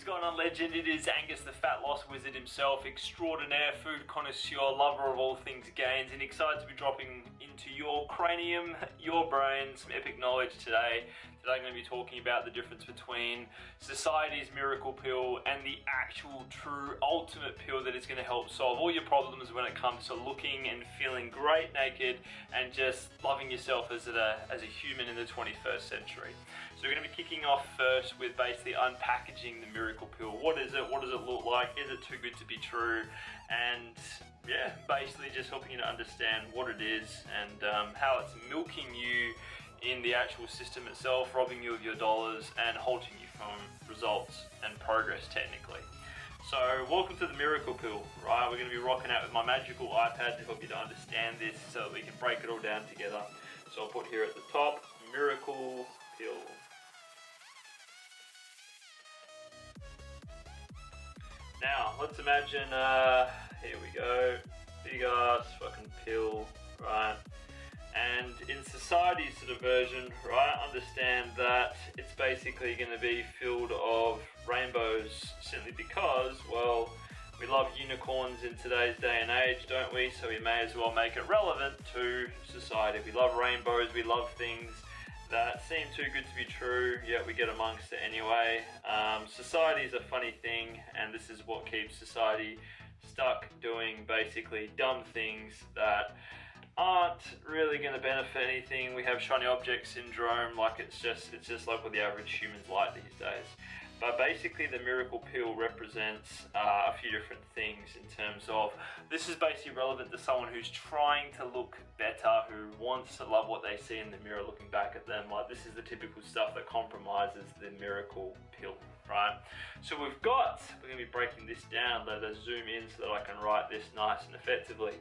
is going on, legend? It is Angus, the fat loss wizard himself, extraordinaire, food connoisseur, lover of all things gains, and excited to be dropping into your cranium, your brain, some epic knowledge today. Today I'm going to be talking about the difference between society's miracle pill and the actual, true, ultimate pill that is going to help solve all your problems when it comes to looking and feeling great naked and just loving yourself as a human in the 21st century. So we're going to be kicking off first with basically unpackaging the miracle pill. What is it? What does it look like? Is it too good to be true? And yeah, basically just helping you to understand what it is and how it's milking you in the actual system itself, robbing you of your dollars and halting you from results and progress technically. So welcome to the miracle pill, right? We're going to be rocking out with my magical iPad to help you to understand this so that we can break it all down together. So I'll put here at the top, miracle pill. Now, let's imagine, here we go, big ass fucking pill, right? And in society's sort of version, right, understand that it's basically going to be filled of rainbows simply because, well, we love unicorns in today's day and age, don't we? So we may as well make it relevant to society. We love rainbows, we love things that seem too good to be true, yet we get amongst it anyway. Society is a funny thing, and this is what keeps society stuck doing basically dumb things that aren't really going to benefit anything. We have shiny object syndrome, like it's just like what the average human's like these days. But basically the miracle pill represents a few different things in terms of, this is basically relevant to someone who's trying to look better, who wants to love what they see in the mirror looking back at them. Like, this is the typical stuff that compromises the miracle pill, right? So we're going to be breaking this down. Let us zoom in so that I can write this nice and effectively.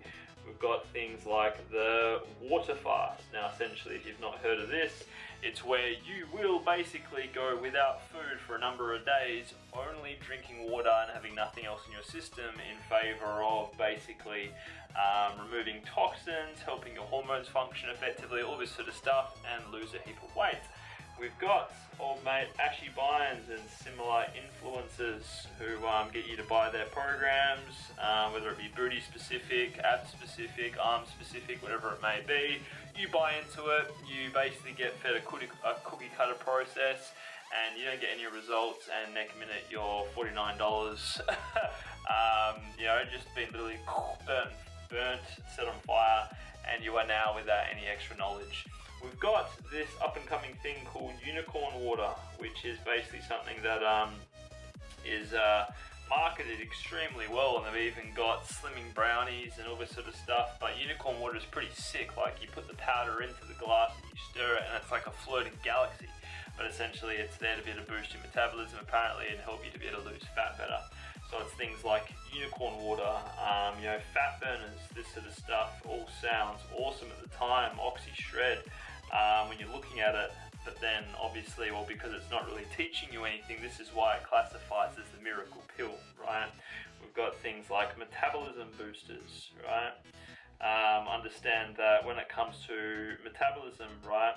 We've got things like the water fast. Now essentially, if you've not heard of this, it's where you will basically go without food for a number of days, only drinking water and having nothing else in your system in favor of basically removing toxins, helping your hormones function effectively, all this sort of stuff, and lose a heap of weight. We've got old mate Ashy Bynes and similar influencers who get you to buy their programs, whether it be booty specific, ab specific, arm specific, whatever it may be. You buy into it, you basically get fed a cookie cutter process, and you don't get any results, and next minute you're $49. You know, just been literally burnt, set on fire, and you are now without any extra knowledge. We've got this up and coming thing called unicorn water, which is basically something that is marketed extremely well, and they've even got slimming brownies and all this sort of stuff. But unicorn water is pretty sick. Like, you put the powder into the glass and you stir it, and it's like a floating galaxy. But essentially it's there to be able to boost your metabolism apparently and help you to be able to lose fat better. So it's things like unicorn water, you know, fat burners, this sort of stuff. All sounds awesome at the time. Oxy Shred, when you're looking at it, but then obviously, well, because it's not really teaching you anything, this is why it classifies as the miracle pill, right? We've got things like metabolism boosters, right? Understand that when it comes to metabolism, right,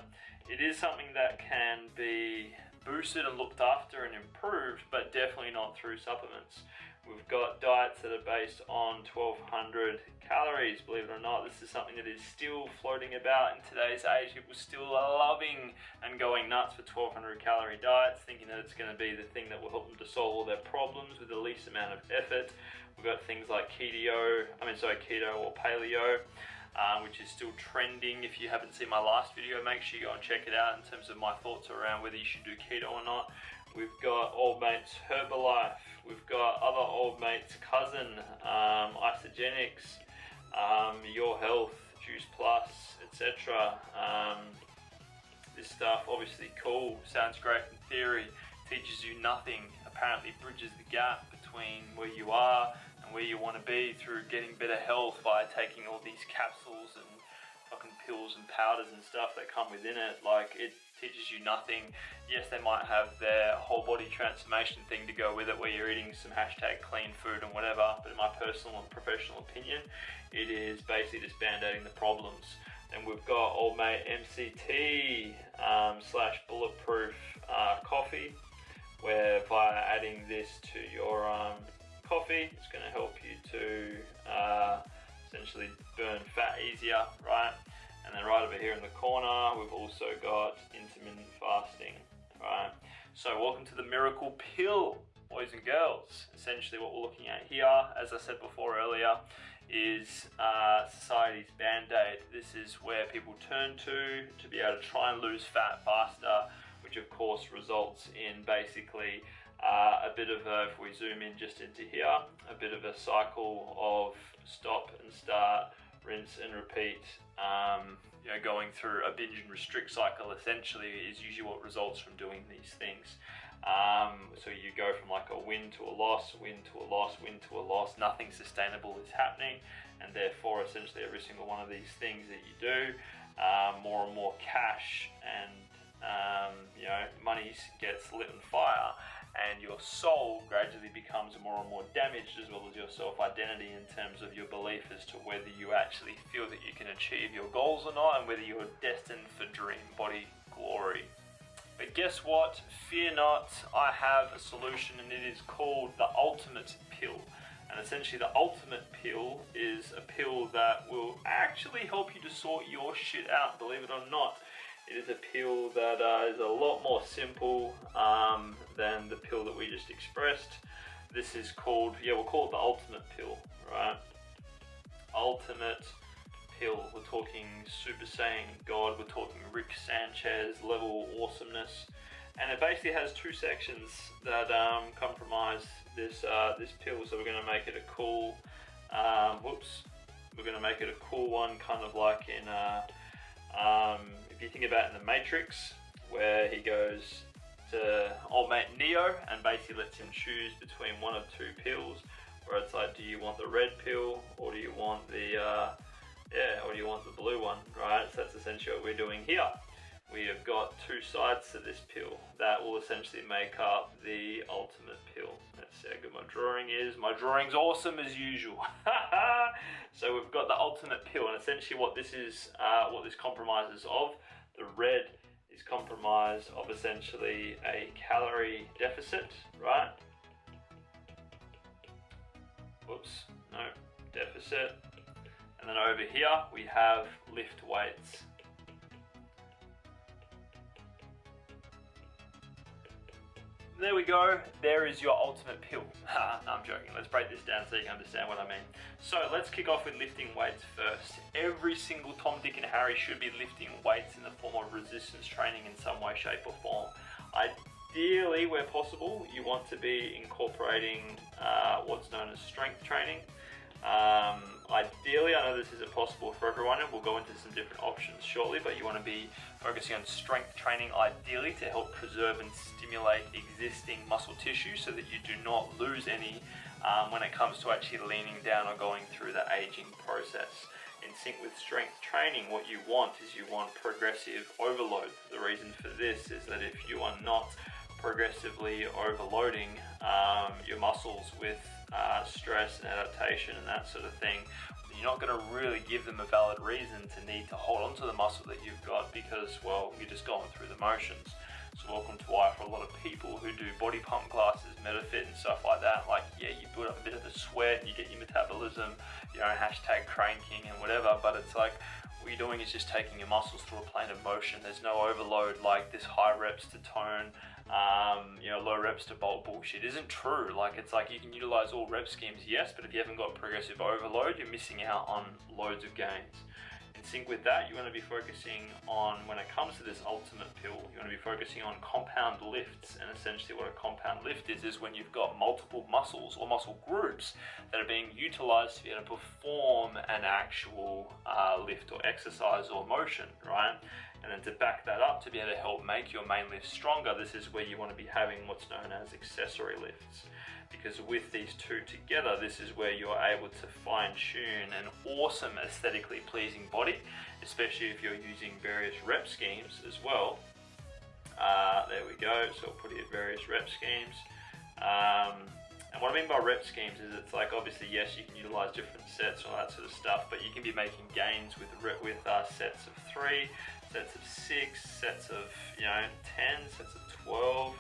it is something that can be boosted and looked after and improved, but definitely not through supplements. We've got diets that are based on 1200 calories. Believe it or not, this is something that is still floating about in today's age. People still are loving and going nuts for 1200 calorie diets, thinking that it's going to be the thing that will help them to solve all their problems with the least amount of effort. We've got things like keto or paleo, which is still trending. If you haven't seen my last video, make sure you go and check it out in terms of my thoughts around whether you should do keto or not. We've got old mates Herbalife. We've got other old mates Cousin, Isogenics, Your Health, Juice Plus, etc. This stuff obviously cool, sounds great in theory, teaches you nothing, apparently bridges the gap between where you are and where you want to be through getting better health by taking all these capsules and fucking pills and powders and stuff that come within it. Like, it teaches you nothing. Yes, they might have their whole body transformation thing to go with it, where you're eating some #clean food and whatever, but in my personal and professional opinion, it is basically just band-aiding the problems. Then we've got old mate MCT / bulletproof coffee. whereby adding this to your coffee, it's going to help you to essentially burn fat easier, right? And then right over here in the corner, we've also got intermittent fasting, right? So welcome to the miracle pill, boys and girls. Essentially what we're looking at here, as I said before earlier, is society's band-aid. This is where people turn to be able to try and lose fat faster, which of course results in basically a bit of a, if we zoom in just into here, a bit of a cycle of stop and start, rinse and repeat. You know, going through a binge and restrict cycle essentially is usually what results from doing these things. So you go from like a win to a loss, win to a loss, win to a loss. Nothing sustainable is happening, and therefore essentially every single one of these things that you do, more and more cash and you know, money gets lit on fire, and your soul gradually becomes more and more damaged, as well as your self-identity in terms of your belief as to whether you actually feel that you can achieve your goals or not, and whether you are destined for dream body glory. But guess what? Fear not, I have a solution, and it is called the ultimate pill. And essentially the ultimate pill is a pill that will actually help you to sort your shit out, believe it or not. It is a pill that is a lot more simple than the pill that we just expressed. This is called, we'll call it the ultimate pill, right? Ultimate pill. We're talking Super Saiyan God, we're talking Rick Sanchez level awesomeness. And it basically has two sections that comprise this pill. So we're going to make it a cool, we're going to make it a cool one, kind of like in if you think about in the Matrix, where he goes to old mate Neo and basically lets him choose between one of two pills, where it's like, do you want the red pill or do you want the or do you want the blue one, right? So that's essentially what we're doing here. We have got two sides to this pill that will essentially make up the ultimate pill. Let's see how good my drawing is. My drawing's awesome as usual. So we've got the ultimate pill, and essentially what this is, what this compromises of, the red is comprised of essentially a calorie deficit, right? Whoops, no, deficit. And then over here we have lift weights. There we go, there is your ultimate pill. No, I'm joking, let's break this down so you can understand what I mean. So let's kick off with lifting weights first. Every single Tom, Dick and Harry should be lifting weights in the form of resistance training in some way, shape or form. Ideally, where possible, you want to be incorporating what's known as strength training. Ideally, I know this isn't possible for everyone, and we'll go into some different options shortly, but you want to be focusing on strength training ideally to help preserve and stimulate existing muscle tissue so that you do not lose any when it comes to actually leaning down or going through the aging process. In sync with strength training, what you want is you want progressive overload. The reason for this is that if you are not progressively overloading your muscles with stress and adaptation and that sort of thing, you're not going to really give them a valid reason to need to hold on to the muscle that you've got, because, well, you're just going through the motions. So welcome to why for a lot of people who do body pump classes, MetaFit and stuff like that, like, yeah, you build up a bit of a sweat and you get your metabolism, you know, hashtag cranking and whatever, but it's like, what you're doing is just taking your muscles through a plane of motion. There's no overload like this high reps to tone, you know, low reps to bulk bullshit isn't true. Like, it's like you can utilize all rep schemes, yes, but if you haven't got progressive overload, you're missing out on loads of gains. In sync with that, you want to be focusing on, when it comes to this ultimate pill, you want to be focusing on compound lifts. And essentially what a compound lift is when you've got multiple muscles or muscle groups that are being utilized to be able to perform an actual lift or exercise or motion, right? And then to back that up, to be able to help make your main lift stronger, this is where you want to be having what's known as accessory lifts. Because with these two together, this is where you're able to fine-tune an awesome aesthetically pleasing body, especially if you're using various rep schemes as well. There we go, so we'll put it at various rep schemes. And what I mean by rep schemes is, it's like, obviously, yes, you can utilize different sets and all that sort of stuff, but you can be making gains with sets of 3, sets of 6, sets of 10, sets of 12,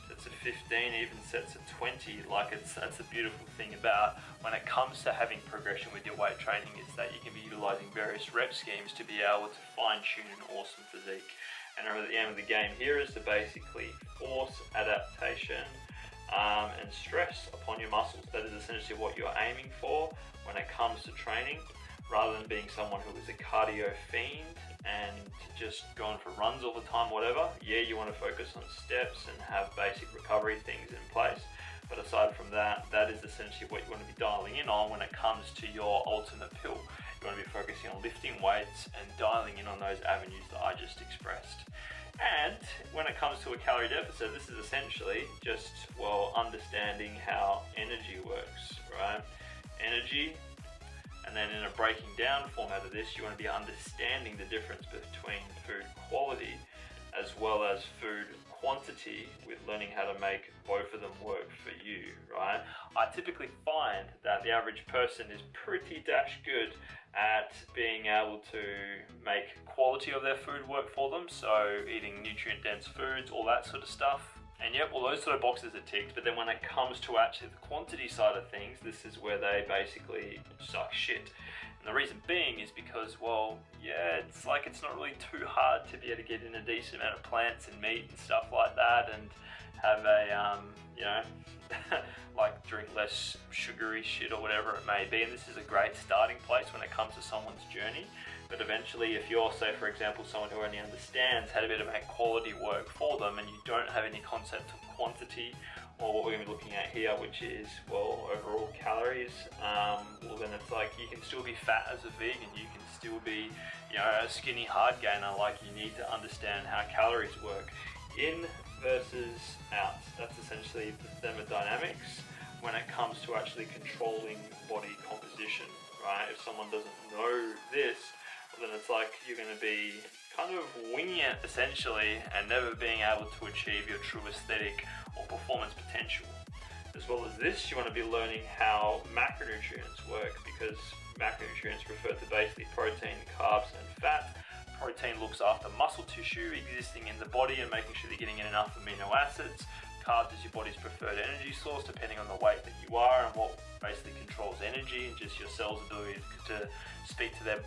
sets of 15, even sets of 20. Like that's a beautiful thing about when it comes to having progression with your weight training, is that you can be utilizing various rep schemes to be able to fine-tune an awesome physique. And at the end of the game here is to basically force adaptation and stress upon your muscles. That is essentially what you're aiming for when it comes to training, rather than being someone who is a cardio fiend and just going for runs all the time, whatever. Yeah, you want to focus on steps and have basic recovery things in place. But aside from that, that is essentially what you want to be dialing in on when it comes to your ultimate pill. You want to be focusing on lifting weights and dialing in on those avenues that I just expressed. And when it comes to a calorie deficit, this is essentially just, well, understanding how energy works, right? Energy. And then in a breaking down format of this, you want to be understanding the difference between food quality as well as food quantity, with learning how to make both of them work for you, right? I typically find that the average person is pretty dash good at being able to make quality of their food work for them, so eating nutrient dense foods, all that sort of stuff. And yep, well, those sort of boxes are ticked, but then when it comes to actually the quantity side of things, this is where they basically suck shit. And the reason being is because, well, yeah, it's like it's not really too hard to be able to get in a decent amount of plants and meat and stuff like that, and have a, you know, like drink less sugary shit or whatever it may be. And this is a great starting place when it comes to someone's journey. But eventually, if you're, say, for example, someone who only understands how to be able to make quality work for them, and you don't have any concept of quantity, or what we're going to be looking at here, which is, well, overall calories, well, then it's like you can still be fat as a vegan, you can still be, you know, a skinny hard gainer. Like, you need to understand how calories work. In versus out. That's essentially the thermodynamics when it comes to actually controlling body composition, right? If someone doesn't know this, then it's like you're going to be kind of winging it essentially, and never being able to achieve your true aesthetic or performance potential. As well as this, you want to be learning how macronutrients work, because macronutrients refer to basically protein, carbs and fat. Protein looks after muscle tissue existing in the body and making sure you're getting in enough amino acids. Carbs is your body's preferred energy source, depending on the weight that you are, and what basically controls energy, and just your cell's ability to speak to them,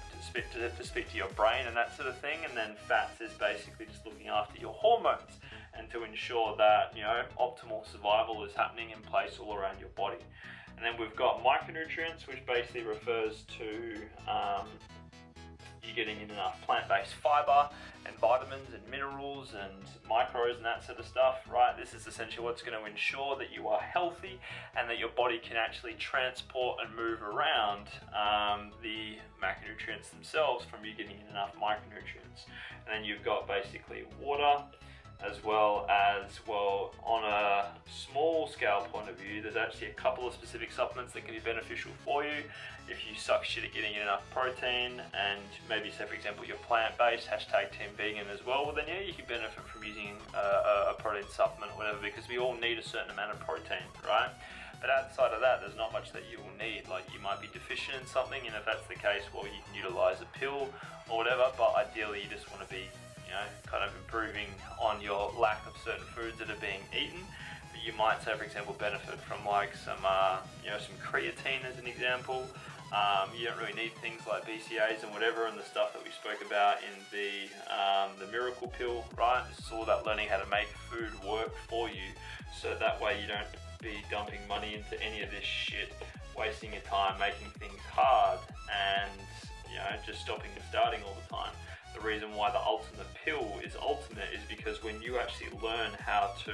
to speak to your brain and that sort of thing. And then fats is basically just looking after your hormones and to ensure that, you know, optimal survival is happening in place all around your body. And then we've got micronutrients, which basically refers to you getting in enough plant-based fiber and vitamins and minerals and micros and that sort of stuff, right? This is essentially what's going to ensure that you are healthy and that your body can actually transport and move around the macronutrients themselves from you getting in enough micronutrients. And then you've got basically water, as well as, well, on a small scale point of view, there's actually a couple of specific supplements that can be beneficial for you. If you suck shit at getting in enough protein, and maybe, say for example, you're plant-based, hashtag team vegan as well, then yeah, you can benefit from using a protein supplement or whatever, because we all need a certain amount of protein, right? But outside of that, there's not much that you will need. Like, you might be deficient in something, and if that's the case, well, you can utilize a pill or whatever, but ideally you just want to be, you know, kind of improving on your lack of certain foods that are being eaten. But you might, say for example, benefit from like some, you know, some creatine as an example. You don't really need things like BCAAs and whatever, and the stuff that we spoke about in the miracle pill, right? This is all about learning how to make food work for you, so that way you don't be dumping money into any of this shit, wasting your time, making things hard, and, you know, just stopping and starting all the time. The reason why the ultimate pill is ultimate is because when you actually learn how to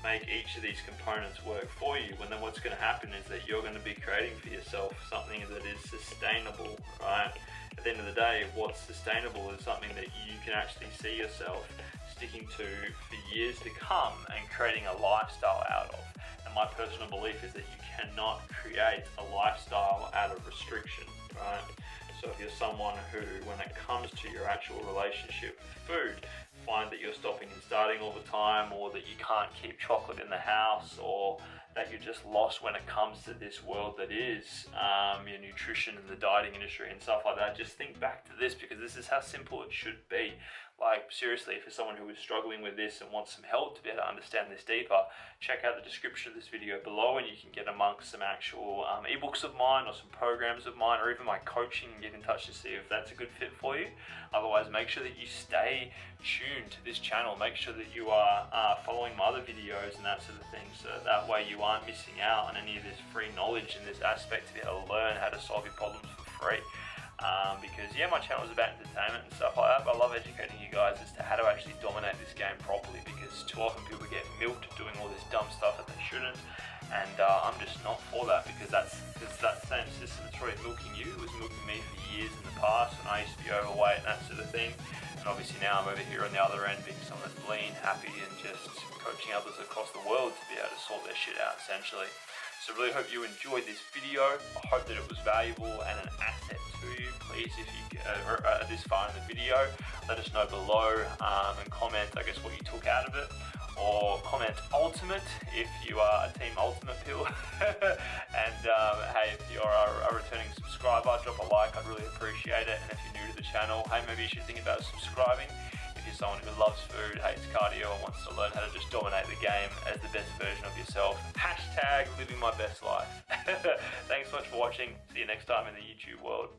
make each of these components work for you, well, then what's going to happen is that you're going to be creating for yourself something that is sustainable, right? At the end of the day, what's sustainable is something that you can actually see yourself sticking to for years to come and creating a lifestyle out of. And my personal belief is that you cannot create a lifestyle out of restriction, right? So if you're someone who, when it comes to your actual relationship with food, find that you're stopping and starting all the time, or that you can't keep chocolate in the house, or that you're just lost when it comes to this world that is your nutrition and the dieting industry and stuff like that, just think back to this, because this is how simple it should be. Like seriously, for someone who is struggling with this and wants some help to be able to understand this deeper, check out the description of this video below and you can get amongst some actual ebooks of mine or some programs of mine or even my coaching and get in touch to see if that's a good fit for you. Otherwise, make sure that you stay tuned to this channel. Make sure that you are following my other videos and that sort of thing, so that way you aren't missing out on any of this free knowledge in this aspect to be able to learn how to solve your problems for free. Because yeah, my channel is about entertainment and stuff like that, but I love educating you guys as to how to actually dominate this game properly, because too often people get milked doing all this dumb stuff that they shouldn't, and I'm just not for that, because that's that same system that's probably milking you. It was milking me for years in the past when I used to be overweight and that sort of thing, and obviously now I'm over here on the other end being someone that's lean, happy, and just coaching others across the world to be able to sort their shit out essentially. So really hope you enjoyed this video. I hope that it was valuable and an asset to you. Please, if you are this far in the video, let us know below and comment, I guess, what you took out of it. Or comment ultimate if you are a team ultimate pill. And hey, if you're a returning subscriber, drop a like, I'd really appreciate it. And if you're new to the channel, hey, maybe you should think about subscribing. If you're someone who loves food, hates cardio, and wants to learn how to just dominate the game as the best version of yourself, #living my best life. Thanks so much for watching. See you next time in the YouTube world.